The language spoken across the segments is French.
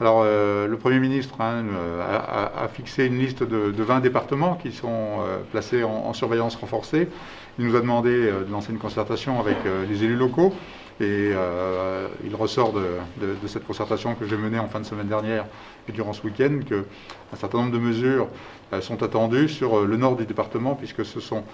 Alors, le Premier ministre a fixé une liste de 20 départements qui sont placés en surveillance renforcée. Il nous a demandé de lancer une concertation avec les élus locaux. Et il ressort de cette concertation que j'ai menée en fin de semaine dernière et durant ce week-end qu'un certain nombre de mesures sont attendues sur le nord du département, puisque ce sont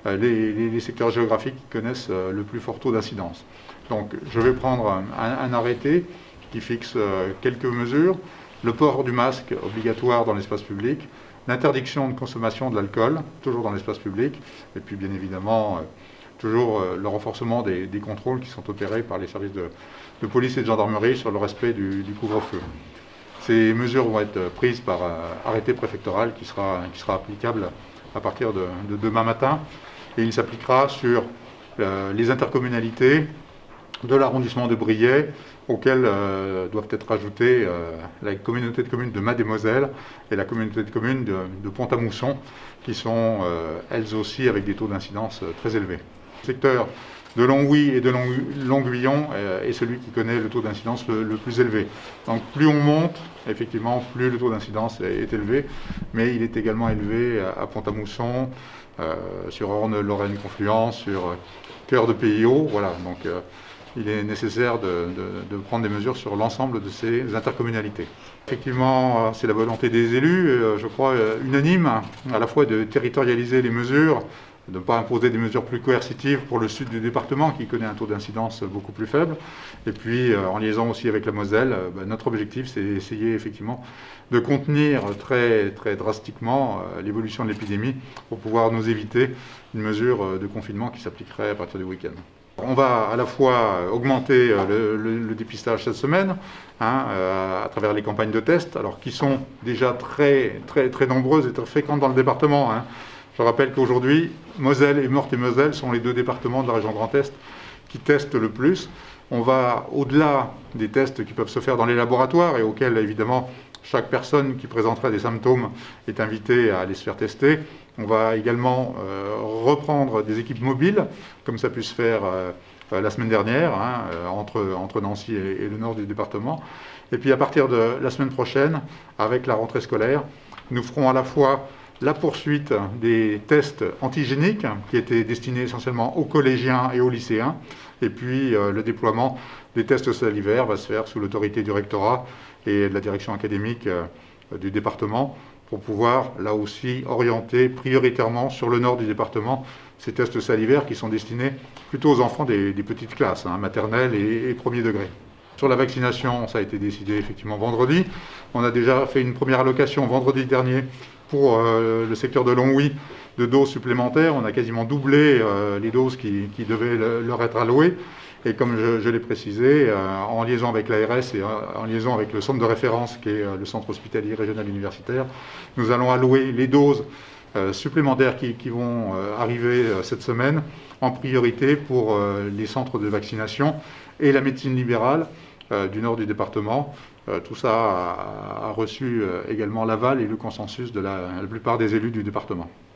les secteurs géographiques qui connaissent le plus fort taux d'incidence. Donc je vais prendre un arrêté qui fixe quelques mesures: le port du masque obligatoire dans l'espace public, l'interdiction de consommation de l'alcool, toujours dans l'espace public, et puis bien évidemment toujours le renforcement des contrôles qui sont opérés par les services de police et de gendarmerie sur le respect du couvre-feu. Ces mesures vont être prises par arrêté préfectoral qui sera applicable à partir de demain matin, et il s'appliquera sur les intercommunalités de l'arrondissement de Briey, auxquelles doivent être ajoutées la communauté de communes de Mademoiselle et la communauté de communes de Pont-à-Mousson, qui sont elles aussi avec des taux d'incidence très élevés. Le secteur de Longwy et de Longuillon est celui qui connaît le taux d'incidence le plus élevé. Donc plus on monte, effectivement, plus le taux d'incidence est élevé, mais il est également élevé à Pont-à-Mousson, sur Orne-Lorraine-Confluence, sur Cœur de PIO. Voilà, donc il est nécessaire de prendre des mesures sur l'ensemble de ces intercommunalités. Effectivement, c'est la volonté des élus, je crois unanime, à la fois de territorialiser les mesures, de ne pas imposer des mesures plus coercitives pour le sud du département qui connaît un taux d'incidence beaucoup plus faible. Et puis en liaison aussi avec la Moselle, notre objectif c'est d'essayer effectivement de contenir très drastiquement l'évolution de l'épidémie pour pouvoir nous éviter une mesure de confinement qui s'appliquerait à partir du week-end. On va à la fois augmenter le dépistage cette semaine à travers les campagnes de tests, alors qui sont déjà très nombreuses et très fréquentes dans le département. Je rappelle qu'aujourd'hui, Moselle et Meurthe-et-Moselle sont les deux départements de la région Grand Est qui testent le plus. On va au-delà des tests qui peuvent se faire dans les laboratoires et auxquels, évidemment, chaque personne qui présenterait des symptômes est invitée à aller se faire tester. On va également reprendre des équipes mobiles, comme ça a pu se faire la semaine dernière, entre Nancy et le nord du département. Et puis à partir de la semaine prochaine, avec la rentrée scolaire, nous ferons à la fois la poursuite des tests antigéniques qui étaient destinés essentiellement aux collégiens et aux lycéens, et puis le déploiement des tests salivaires va se faire sous l'autorité du rectorat et de la direction académique du département, pour pouvoir là aussi orienter prioritairement sur le nord du département ces tests salivaires qui sont destinés plutôt aux enfants des petites classes, maternelles et premier degré. Sur la vaccination, ça a été décidé effectivement vendredi. On a déjà fait une première allocation vendredi dernier pour le secteur de Longwy de doses supplémentaires. On a quasiment doublé les doses qui devaient leur être allouées. Et comme je l'ai précisé, en liaison avec l'ARS et en liaison avec le centre de référence qui est le centre hospitalier régional universitaire, nous allons allouer les doses supplémentaires qui vont arriver cette semaine en priorité pour les centres de vaccination et la médecine libérale du nord du département. Tout ça a reçu également l'aval et le consensus de la plupart des élus du département.